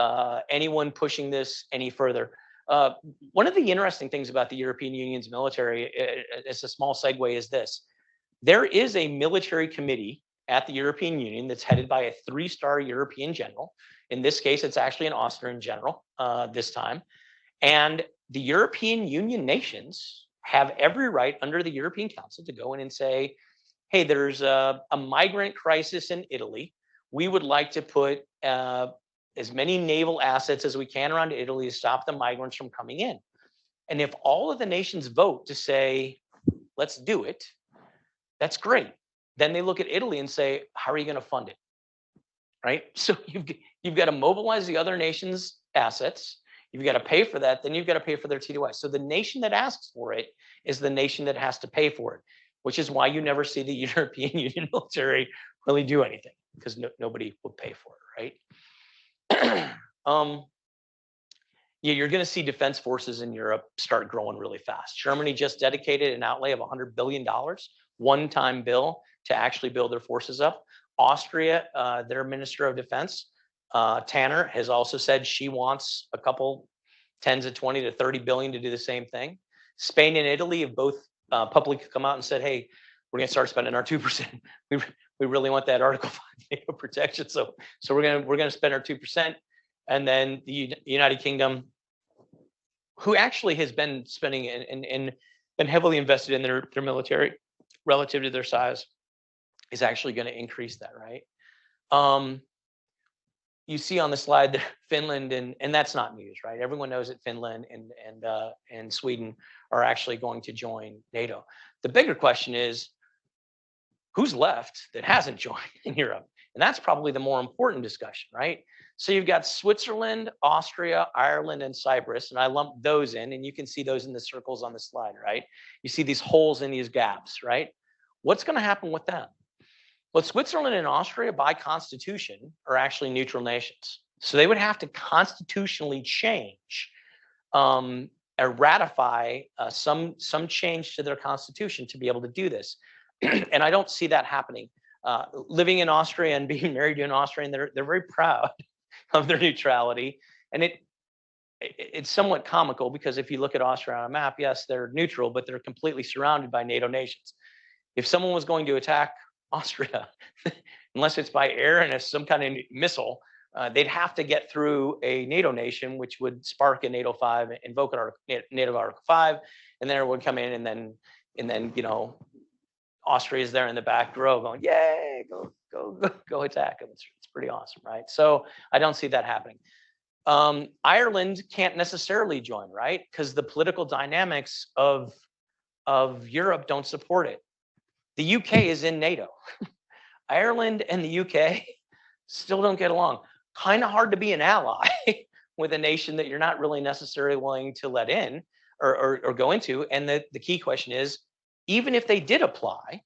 anyone pushing this any further. One of the interesting things about the European Union's military, it's a small segue, is this. There is a military committee at the European Union that's headed by a 3-star European general. In this case, it's actually an Austrian general this time. And the European Union nations have every right under the European Council to go in and say, hey, there's a migrant crisis in Italy. We would like to put as many naval assets as we can around Italy to stop the migrants from coming in. And if all of the nations vote to say, let's do it, that's great. Then they look at Italy and say, how are you going to fund it? Right? So you've got to mobilize the other nations' assets. You've got to pay for that. Then you've got to pay for their TDY. So the nation that asks for it is the nation that has to pay for it, which is why you never see the European Union military really do anything, because nobody would pay for it, right? Yeah, you're going to see defense forces in Europe start growing really fast. Germany just dedicated an outlay of $100 billion, one-time bill, to actually build their forces up. Austria, their Minister of Defense, Tanner, has also said she wants a couple tens of 20 to 30 billion to do the same thing. Spain and Italy have both publicly come out and said, hey, we're going to start spending our 2%. We really want that Article 5 NATO protection. So we're going to spend our 2%. And then the United Kingdom, who actually has been spending and been heavily invested in their military relative to their size, is actually going to increase that, right? You see on the slide that Finland, and that's not news, right? Everyone knows that Finland and Sweden are actually going to join NATO. The bigger question is, who's left that hasn't joined in Europe? And that's probably the more important discussion, right? So you've got Switzerland, Austria, Ireland, and Cyprus, and I lumped those in, and you can see those in the circles on the slide, right? You see these holes in these gaps, right? What's going to happen with them? Well, Switzerland and Austria, by constitution, are actually neutral nations. So they would have to constitutionally change or ratify some change to their constitution to be able to do this. And I don't see that happening. Living in Austria and being married to an Austrian, they're very proud of their neutrality. And it's somewhat comical, because if you look at Austria on a map, yes, they're neutral, but they're completely surrounded by NATO nations. If someone was going to attack Austria, unless it's by air and it's some kind of missile, they'd have to get through a NATO nation, which would spark a NATO 5, invoke NATO Article 5, and then it would come in, and then you know, Austria is there in the back row going, yay, go attack them. It's pretty awesome, right? So I don't see that happening. Ireland can't necessarily join, right? Because the political dynamics of Europe don't support it. The UK is in NATO. Ireland and the UK still don't get along. Kind of hard to be an ally with a nation that you're not really necessarily willing to let in or go into. And the key question is, even if they did apply,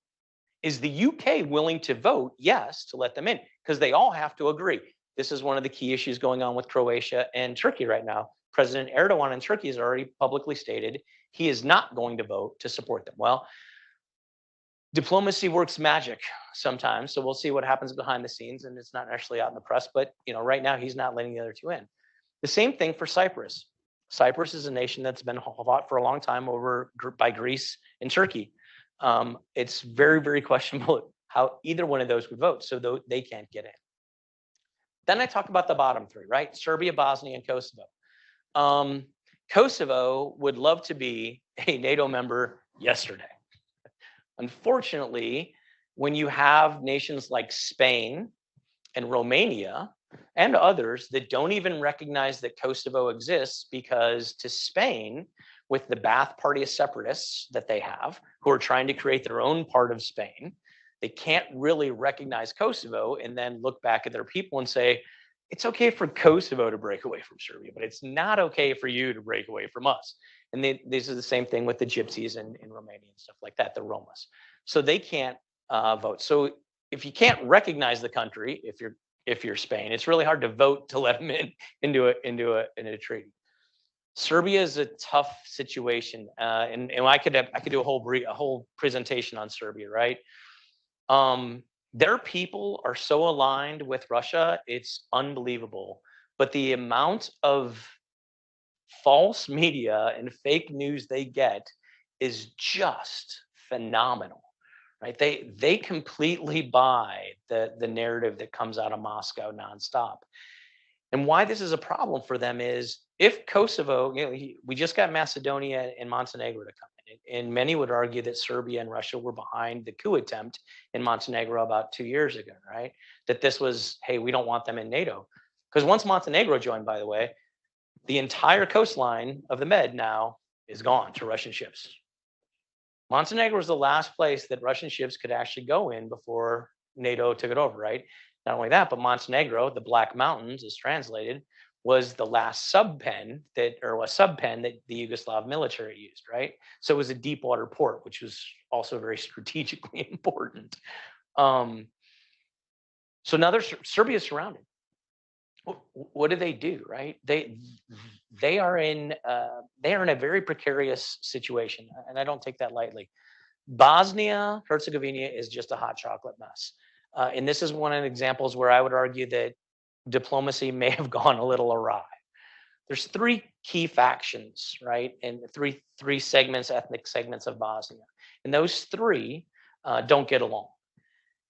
is the UK willing to vote yes to let them in? Because they all have to agree. This is one of the key issues going on with Croatia and Turkey right now. President Erdogan in Turkey has already publicly stated he is not going to vote to support them. Well, diplomacy works magic sometimes, so we'll see what happens behind the scenes, and it's not actually out in the press, but you know, right now he's not letting the other two in. The same thing for Cyprus. Cyprus is a nation that's been fought for a long time over by Greece and Turkey. It's very, very questionable how either one of those would vote, so they can't get in. Then I talk about the bottom three, right? Serbia, Bosnia, and Kosovo. Kosovo would love to be a NATO member yesterday. Unfortunately, when you have nations like Spain and Romania and others that don't even recognize that Kosovo exists, because to Spain, with the Ba'ath Party of separatists that they have, who are trying to create their own part of Spain, they can't really recognize Kosovo and then look back at their people and say, it's okay for Kosovo to break away from Serbia, but it's not okay for you to break away from us. And this is the same thing with the Gypsies in Romania and stuff like that, the Romas. So they can't vote. So if you can't recognize the country, if you're Spain, it's really hard to vote to let them into a treaty. Serbia is a tough situation, and I could do a whole presentation on Serbia, right? Their people are so aligned with Russia, it's unbelievable. But the amount of false media and fake news they get is just phenomenal, right? They completely buy the narrative that comes out of Moscow nonstop. And why this is a problem for them is, if Kosovo, we just got Macedonia and Montenegro to come in, and many would argue that Serbia and Russia were behind the coup attempt in Montenegro about 2 years ago, right? That this was, hey, we don't want them in NATO. Because once Montenegro joined, by the way, the entire coastline of the Med now is gone to Russian ships. Montenegro was the last place that Russian ships could actually go in before NATO took it over, right? Not only that, but Montenegro, the Black Mountains is translated, was the last subpen that the Yugoslav military used, right? So it was a deep water port, which was also very strategically important. So now Serbia's surrounded. What do, right? They are in a very precarious situation, and I don't take that lightly. Bosnia Herzegovina is just a hot chocolate mess. And this is one of the examples where I would argue that diplomacy may have gone a little awry. There's three key factions, right? And three segments, ethnic segments of Bosnia. And those three don't get along.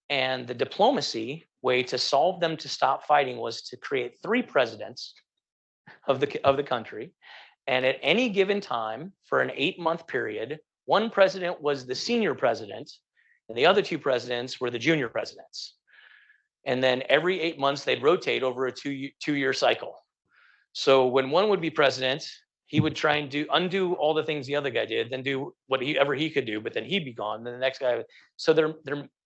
And the diplomacy way to solve them to stop fighting was to create three presidents of the country. And at any given time, for an 8-month period, one president was the senior president, and the other two presidents were the junior presidents. And then every 8 months, they'd rotate over a two-year cycle. So when one would be president, he would try and undo all the things the other guy did, then do whatever he could do, but then he'd be gone. Then the next guy. So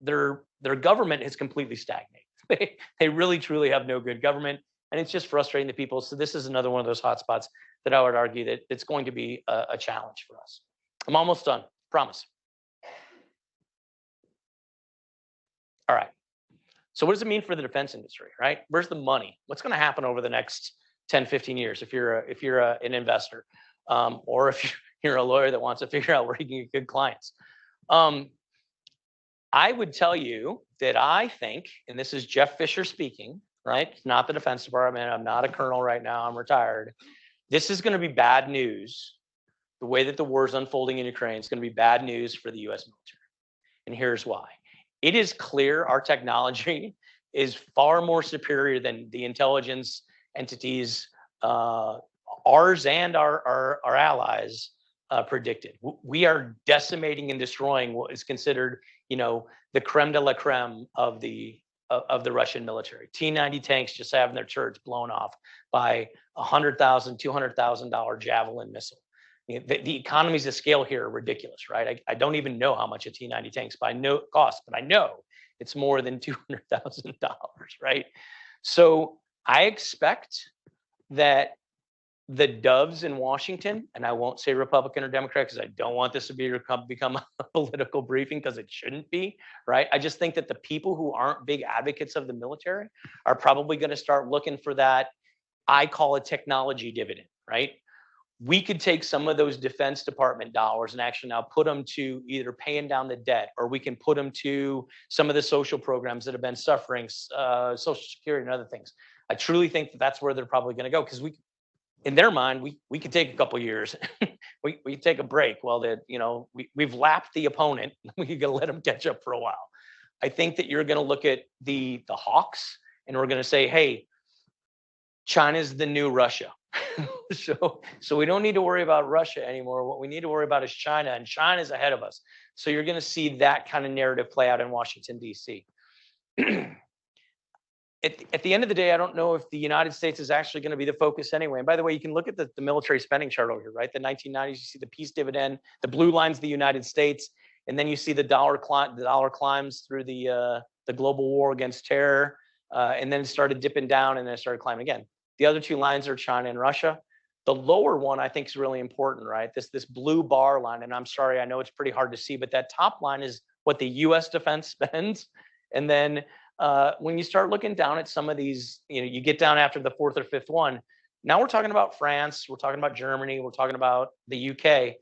their government is completely stagnated. They really truly have no good government, and it's just frustrating the people. So this is another one of those hotspots that I would argue that it's going to be a challenge for us. I'm almost done, promise. All right. So what does it mean for the defense industry, right? Where's the money? What's going to happen over the next 10, 15 years if you're an investor, or if you're a lawyer that wants to figure out where you can get good clients? I would tell you that I think, and this is Jeff Fischer speaking, right? It's not the Defense Department. I'm not a colonel right now. I'm retired. This is going to be bad news. The way that the war is unfolding in Ukraine is going to be bad news for the U.S. military. And here's why. It is clear our technology is far more superior than the intelligence entities, ours and our allies, predicted. We are decimating and destroying what is considered, the creme de la creme of the Russian military. T-90 tanks just having their turrets blown off by $100,000, $200,000 Javelin missile. The economies of scale here are ridiculous, right? I don't even know how much a T-90 tanks cost, but I know it's more than $200,000, right? So I expect that the doves in Washington, and I won't say Republican or Democrat because I don't want this to become a political briefing, because it shouldn't be, right? I just think that the people who aren't big advocates of the military are probably going to start looking for that, I call it technology dividend, right? We could take some of those Defense Department dollars and actually now put them to either paying down the debt, or we can put them to some of the social programs that have been suffering, Social Security and other things. I truly think that that's where they're probably going to go, because in their mind, we could take a couple of years. we take a break while we've lapped the opponent. We could let them catch up for a while. I think that you're going to look at the hawks, and we're going to say, hey, China's the new Russia. So we don't need to worry about Russia anymore. What we need to worry about is China, and China's ahead of us. So you're going to see that kind of narrative play out in Washington, D.C. At the end of the day, I don't know if the United States is actually going to be the focus anyway. And by the way, you can look at the military spending chart over here, right? The 1990s, you see the peace dividend, the blue line's the United States, and then you see the dollar climbs through the global war against terror, and then it started dipping down, and then it started climbing again. The other two lines are China and Russia. The lower one I think is really important, right? This blue bar line, and I'm sorry, I know it's pretty hard to see, but that top line is what the U.S. defense spends, and then when you start looking down at some of these, you get down after the fourth or fifth one. Now we're talking about France, we're talking about Germany, we're talking about the UK.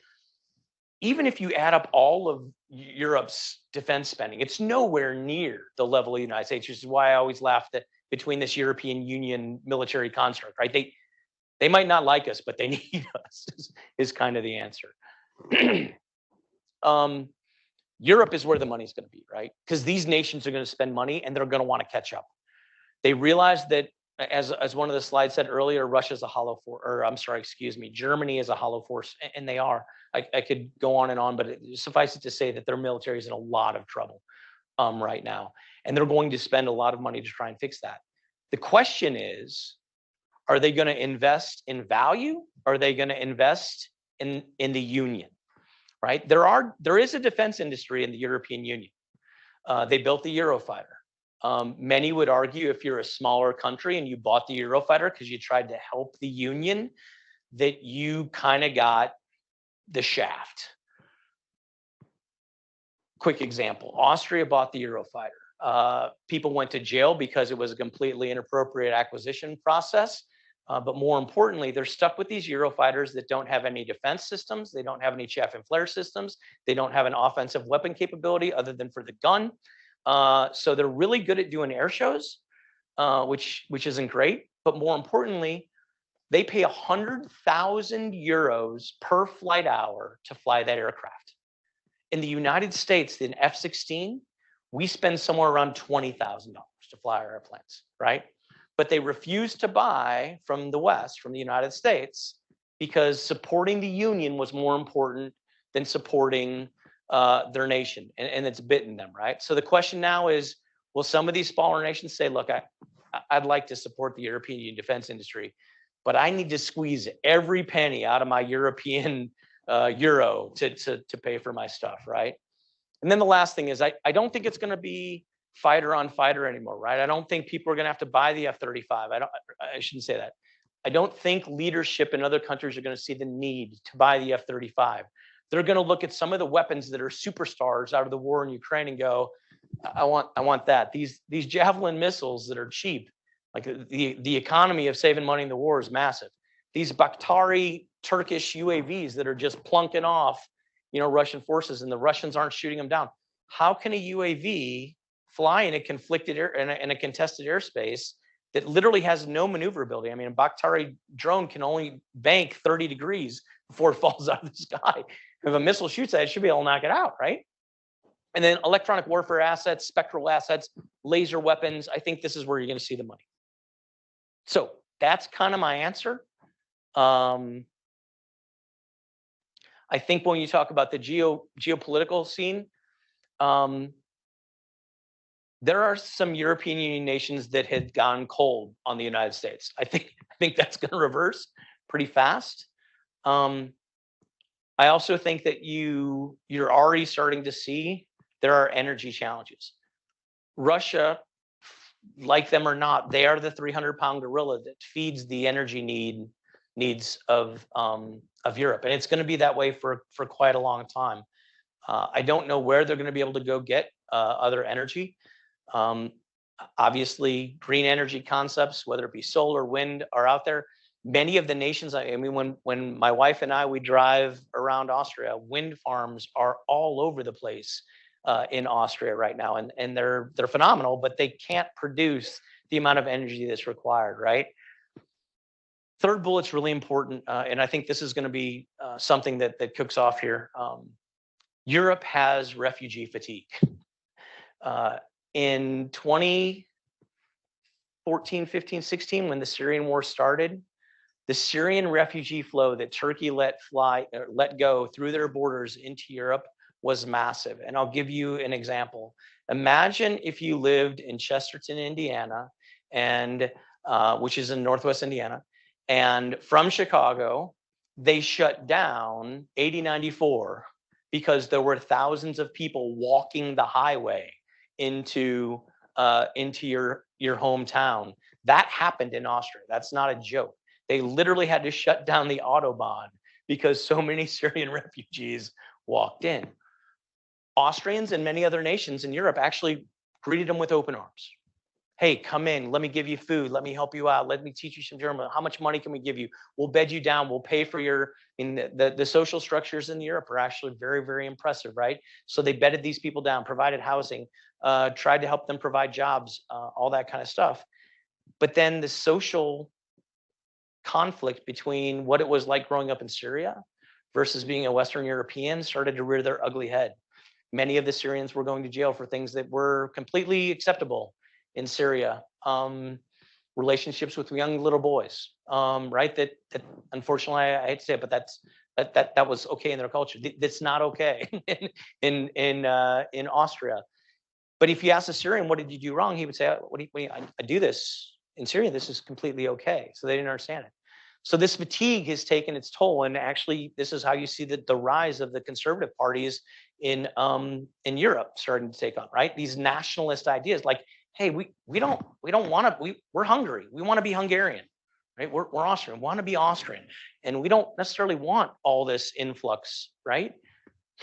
Even if you add up all of Europe's defense spending, it's nowhere near the level of the United States, which is why I always laugh that between this European Union military construct, right? They might not like us, but they need us is kind of the answer. Europe is where the money's going to be, right? Because these nations are going to spend money and they're going to want to catch up. They realize that, as one of the slides said earlier, Russia's a hollow force, or I'm sorry, excuse me, Germany is a hollow force, and they are. I could go on and on, but suffice it to say that their military is in a lot of trouble right now, and they're going to spend a lot of money to try and fix that. The question is, are they going to invest in value? Are they going to invest in the Union? Right? There is a defense industry in the European Union. They built the Eurofighter. Many would argue if you're a smaller country and you bought the Eurofighter because you tried to help the Union, that you kind of got the shaft. Quick example, Austria bought the Eurofighter. People went to jail because it was a completely inappropriate acquisition process. But more importantly, they're stuck with these Eurofighters that don't have any defense systems. They don't have any chaff and flare systems. They don't have an offensive weapon capability other than for the gun. So they're really good at doing air shows, which isn't great. But more importantly, they pay 100,000 euros per flight hour to fly that aircraft. In the United States, in F-16, we spend somewhere around $20,000 to fly our airplanes, right? But they refuse to buy from the West, from the United States, because supporting the Union was more important than supporting their nation, and it's bitten them, right? So the question now is, will some of these smaller nations say, look, I'd like to support the European Union defense industry, but I need to squeeze every penny out of my European euro to pay for my stuff, right? And then the last thing is, I don't think it's going to be fighter on fighter anymore, right? I don't think people are going to have to buy the F-35. I shouldn't say that. I don't think leadership in other countries are going to see the need to buy the F-35. They're going to look at some of the weapons that are superstars out of the war in Ukraine and go, I want that. These Javelin missiles that are cheap, like the economy of saving money in the war is massive. These Bakhtari Turkish UAVs that are just plunking off, Russian forces, and the Russians aren't shooting them down. How can a UAV fly in a conflicted air in a contested airspace that literally has no maneuverability? I mean, a Bakhtari drone can only bank 30 degrees before it falls out of the sky. If a missile shoots at it, it should be able to knock it out, right? And then electronic warfare assets, spectral assets, laser weapons. I think this is where you're going to see the money. So that's kind of my answer. I think when you talk about the geopolitical scene, there are some European Union nations that had gone cold on the United States. I think that's going to reverse pretty fast. I also think that you're already starting to see there are energy challenges. Russia, like them or not, they are the 300-pound gorilla that feeds the energy needs of Europe, and it's going to be that way for quite a long time. I don't know where they're going to be able to go get other energy. Obviously, green energy concepts, whether it be solar, wind, are out there. Many of the nations, I mean, when my wife and we drive around Austria, wind farms are all over the place in Austria right now, and they're phenomenal, but they can't produce the amount of energy that's required, right? Third bullet's really important, and I think this is going to be something that cooks off here. Europe has refugee fatigue. In 2014, 14, 15, 16, when the Syrian war started, the Syrian refugee flow that Turkey let go through their borders into Europe was massive. And I'll give you an example. Imagine if you lived in Chesterton, Indiana, and which is in Northwest Indiana, and from Chicago, they shut down 8094 because there were thousands of people walking the highway into your hometown. That happened in Austria. That's not a joke. They literally had to shut down the Autobahn because so many Syrian refugees walked in. Austrians and many other nations in Europe actually greeted them with open arms. Hey, come in, let me give you food, let me help you out, let me teach you some German. How much money can we give you? We'll bed you down, we'll pay for your, the social structures in Europe are actually very, very impressive, right? So they bedded these people down, provided housing, tried to help them provide jobs, all that kind of stuff. But then the social conflict between what it was like growing up in Syria versus being a Western European started to rear their ugly head. Many of the Syrians were going to jail for things that were completely acceptable in Syria. Relationships with young little boys, right? That unfortunately, I hate to say it, but that was okay in their culture. That's not okay in Austria. But if you ask a Syrian, what did you do wrong? He would say, I do this in Syria. This is completely okay. So they didn't understand it. So this fatigue has taken its toll, and actually, this is how you see the rise of the conservative parties in Europe starting to take on, right? These nationalist ideas, like, hey, we don't want to, we're hungry. We want to be Hungarian, right? We're Austrian, want to be Austrian, and we don't necessarily want all this influx, right?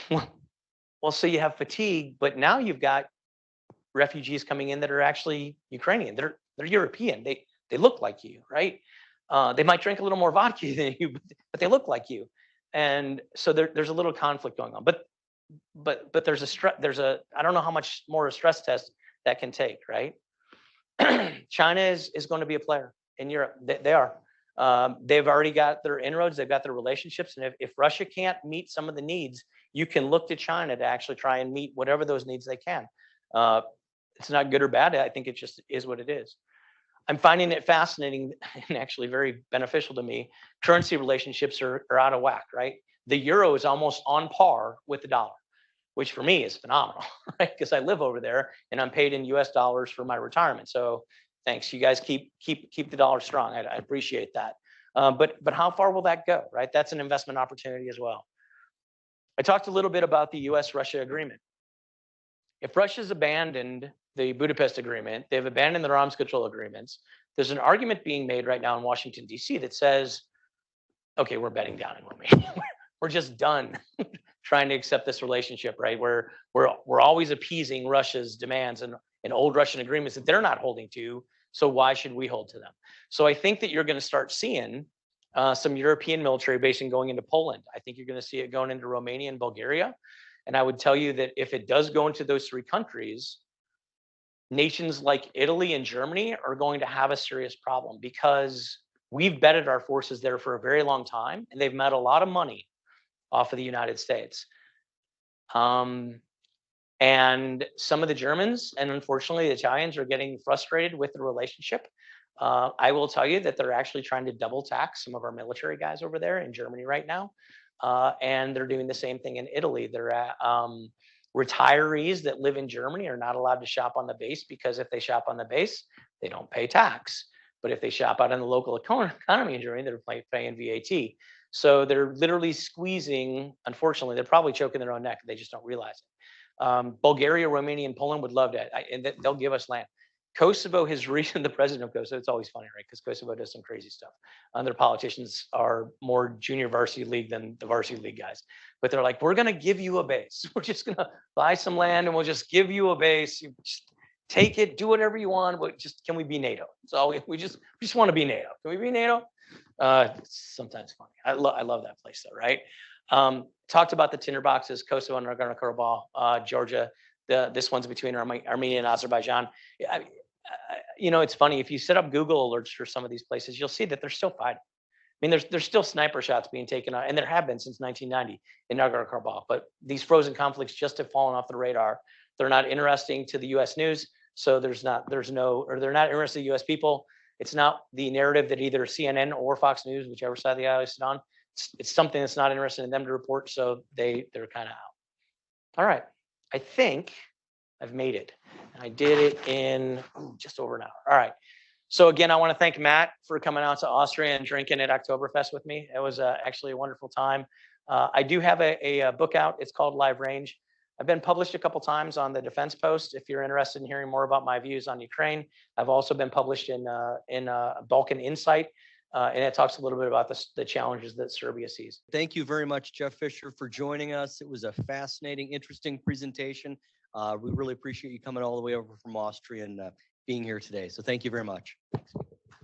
Well, so you have fatigue, but now you've got refugees coming in that are actually Ukrainian. They're European. They look like you, right? They might drink a little more vodka than you, but they look like you, and so there's a little conflict going on. But there's a I don't know how much more a stress test that can take, right? China is going to be a player in Europe. They are. They've already got their inroads. They've got their relationships, and if Russia can't meet some of the needs, you can look to China to actually try and meet whatever those needs they can. It's not good or bad. I think it just is what it is. I'm finding it fascinating and actually very beneficial to me. Currency relationships are out of whack, right? The euro is almost on par with the dollar, which for me is phenomenal, right? Because I live over there and I'm paid in US dollars for my retirement. So thanks, you guys keep the dollar strong. I appreciate that. But how far will that go, right? That's an investment opportunity as well. I talked a little bit about the US-Russia agreement. If Russia's abandoned the Budapest agreement, they've abandoned their arms control agreements, there's an argument being made right now in Washington, D.C. that says, okay, we're bedding down in Romania. We're just done trying to accept this relationship, right? We're always appeasing Russia's demands and old Russian agreements that they're not holding to. So why should we hold to them? So I think that you're going to start seeing some European military basing going into Poland. I think you're going to see it going into Romania and Bulgaria. And I would tell you that if it does go into those three countries, nations like Italy and Germany are going to have a serious problem because we've bedded our forces there for a very long time, and they've made a lot of money off of the United States. And some of the Germans and unfortunately the Italians are getting frustrated with the relationship. I will tell you that they're actually trying to double tax some of our military guys over there in Germany right now. And they're doing the same thing in Italy. They're retirees that live in Germany are not allowed to shop on the base because if they shop on the base, they don't pay tax. But if they shop out in the local economy in Germany, they're paying VAT. So they're literally squeezing, unfortunately, they're probably choking their own neck. They just don't realize it. Bulgaria, Romania, and Poland would love that. And they'll give us land. Kosovo has the president of Kosovo, it's always funny, right? Because Kosovo does some crazy stuff. Their politicians are more junior varsity league than the varsity league guys. But they're like, we're going to give you a base. We're just going to buy some land and we'll just give you a base. You just take it, do whatever you want. But just, can we be NATO? So we just want to be NATO. Can we be NATO? It's sometimes funny. I love that place though, right? Talked about the tinderboxes, Kosovo and Nagorno-Karabakh, Georgia. This one's between Armenia and Azerbaijan. You know, it's funny, if you set up Google alerts for some of these places, you'll see that they're still fighting. I mean, there's still sniper shots being taken out, and there have been since 1990 in Nagorno-Karabakh, but these frozen conflicts just have fallen off the radar. They're not interesting to the US news. So they're not interested in U.S. people. It's not the narrative that either CNN or Fox News, whichever side of the aisle you sit on, it's something that's not interested in them to report. So they're kind of out. All right. I think I've made it. I did it in just over an hour. All right. So again, I want to thank Matt for coming out to Austria and drinking at Oktoberfest with me. It was actually a wonderful time. I do have a book out. It's called Live Range. I've been published a couple times on the Defense Post. If you're interested in hearing more about my views on Ukraine, I've also been published in Balkan Insight, and it talks a little bit about the challenges that Serbia sees. Thank you very much, Jeff Fischer, for joining us. It was a fascinating, interesting presentation. We really appreciate you coming all the way over from Austria and being here today. So thank you very much.